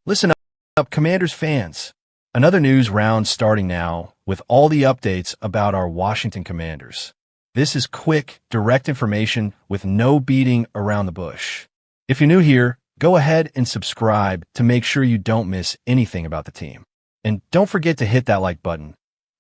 Listen up, Commanders fans. Another news round starting now with all the updates about our Washington Commanders. This is quick, direct information with no beating around the bush. If you're new here, go ahead and subscribe to make sure you don't miss anything about the team. And don't forget to hit that like button.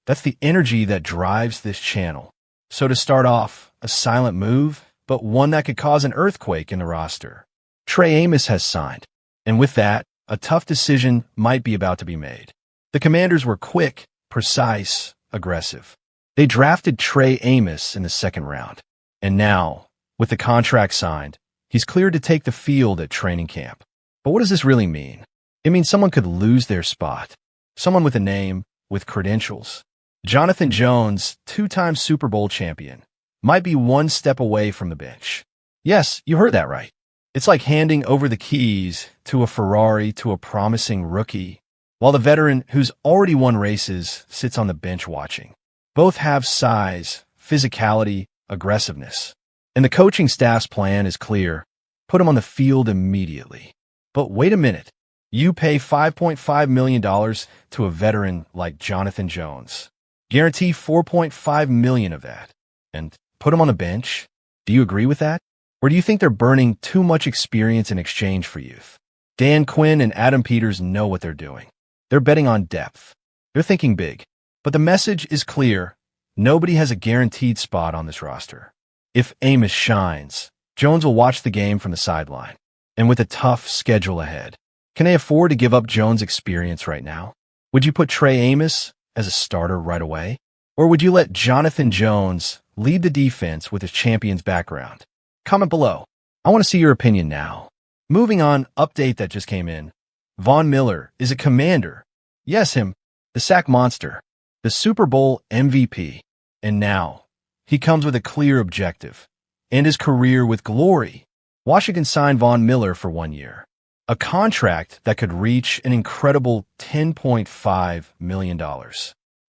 That's the energy that drives this channel. So to start off, a silent move, but one that could cause an earthquake in the roster. Trey Amos has signed. And with that, a tough decision might be about to be made. The Commanders were quick, precise, aggressive. They drafted Trey Amos in the second round. And now, with the contract signed, he's cleared to take the field at training camp. But what does this really mean? It means someone could lose their spot. Someone with a name, with credentials. Jonathan Jones, two-time Super Bowl champion, might be one step away from the bench. Yes, you heard that right. It's like handing over the keys to a Ferrari to a promising rookie, while the veteran who's already won races sits on the bench watching. Both have size, physicality, aggressiveness. And the coaching staff's plan is clear. Put him on the field immediately. But wait a minute. You pay $5.5 million to a veteran like Jonathan Jones. Guarantee $4.5 million of that. And put him on the bench? Do you agree with that? Or do you think they're burning too much experience in exchange for youth? Dan Quinn and Adam Peters know what they're doing. They're betting on depth. They're thinking big. But the message is clear. Nobody has a guaranteed spot on this roster. If Amos shines, Jones will watch the game from the sideline. And with a tough schedule ahead, can they afford to give up Jones' experience right now? Would you put Trey Amos as a starter right away? Or would you let Jonathan Jones lead the defense with his champion's background? Comment below. I want to see your opinion now. Moving on, update that just came in. Von Miller is a Commander. Yes, him, the sack monster, the Super Bowl MVP. And now, he comes with a clear objective. End his career with glory. Washington signed Von Miller for 1 year. A contract that could reach an incredible $10.5 million.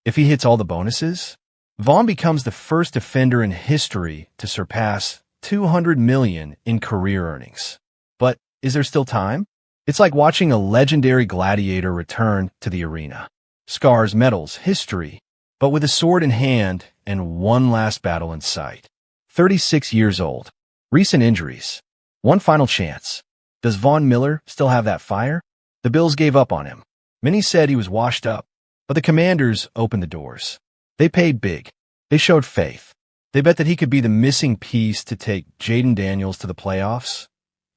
If he hits all the bonuses, Von becomes the first defender in history to surpass $200 million in career earnings. But is there still time? It's like watching a legendary gladiator return to the arena. Scars, medals, history, but with a sword in hand and one last battle in sight. 36 years old. Recent injuries. One final chance. Does Von Miller still have that fire? The Bills gave up on him. Many said he was washed up, but the Commanders opened the doors. They paid big. They showed faith. They bet that he could be the missing piece to take Jayden to the playoffs,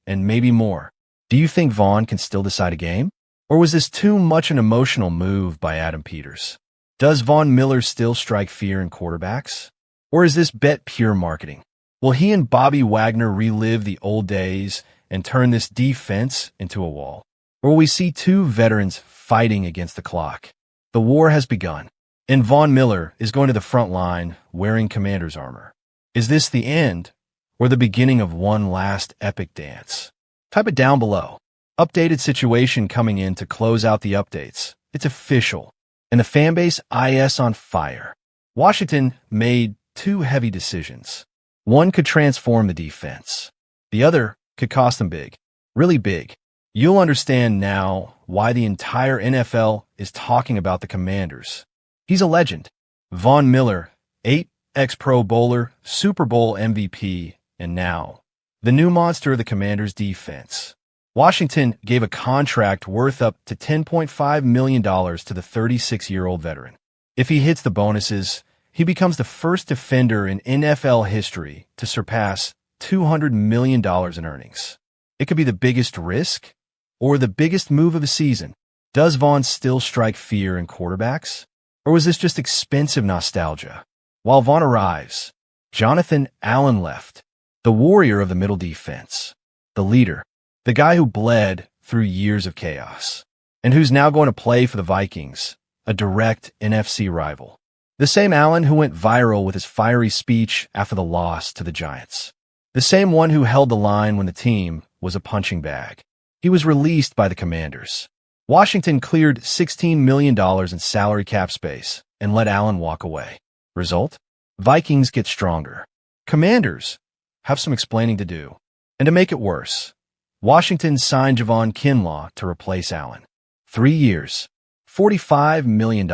and maybe more. Do you think Von can still decide a game? Or was this too much an emotional move by Adam Peters? Does Von Miller still strike fear in quarterbacks? Or is this bet pure marketing? Will he and Bobby Wagner relive the old days and turn this defense into a wall? Or will we see two veterans fighting against the clock? The war has begun. And Von Miller is going to the front line wearing Commander's armor. Is this the end or the beginning of one last epic dance? Type it down below. Updated situation coming in to close out the updates. It's official. And the fanbase is on fire. Washington made two heavy decisions. One could transform the defense. The other could cost them big. Really big. You'll understand now why the entire NFL is talking about the Commanders. He's a legend. Von Miller, 8 ex-Pro Bowler, Super Bowl MVP, and now, the new monster of the Commanders' defense. Washington gave a contract worth up to $10.5 million to the 36-year-old veteran. If he hits the bonuses, he becomes the first defender in NFL history to surpass $200 million in earnings. It could be the biggest risk or the biggest move of the season. Does Von still strike fear in quarterbacks? Or was this just expensive nostalgia? While Von arrives, Jonathan Allen left, the warrior of the middle defense, the leader, the guy who bled through years of chaos, and who's now going to play for the Vikings, a direct NFC rival. The same Allen who went viral with his fiery speech after the loss to the Giants. The same one who held the line when the team was a punching bag. He was released by the Commanders. Washington cleared $16 million in salary cap space and let Allen walk away. Result? Vikings get stronger. Commanders have some explaining to do. And to make it worse, Washington signed Javon Kinlaw to replace Allen. 3 years, $45 million.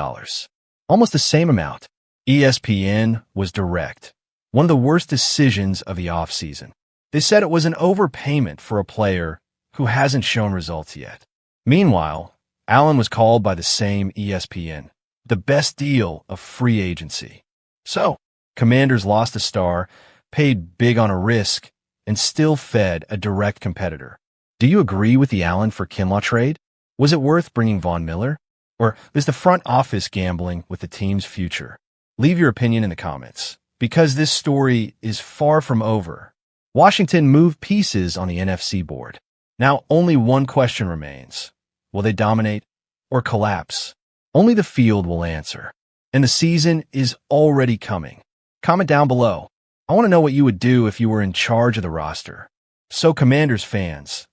Almost the same amount. ESPN was direct. One of the worst decisions of the offseason. They said it was an overpayment for a player who hasn't shown results yet. Meanwhile, Allen was called by the same ESPN the best deal of free agency. So, Commanders lost a star, paid big on a risk, and still fed a direct competitor. Do you agree with the Allen for Kinlaw trade? Was it worth bringing Von Miller? Or is the front office gambling with the team's future? Leave your opinion in the comments, because this story is far from over. Washington moved pieces on the NFC board. Now only one question remains. Will they dominate or collapse? Only the field will answer. And the season is already coming. Comment down below. I want to know what you would do if you were in charge of the roster. So Commanders fans,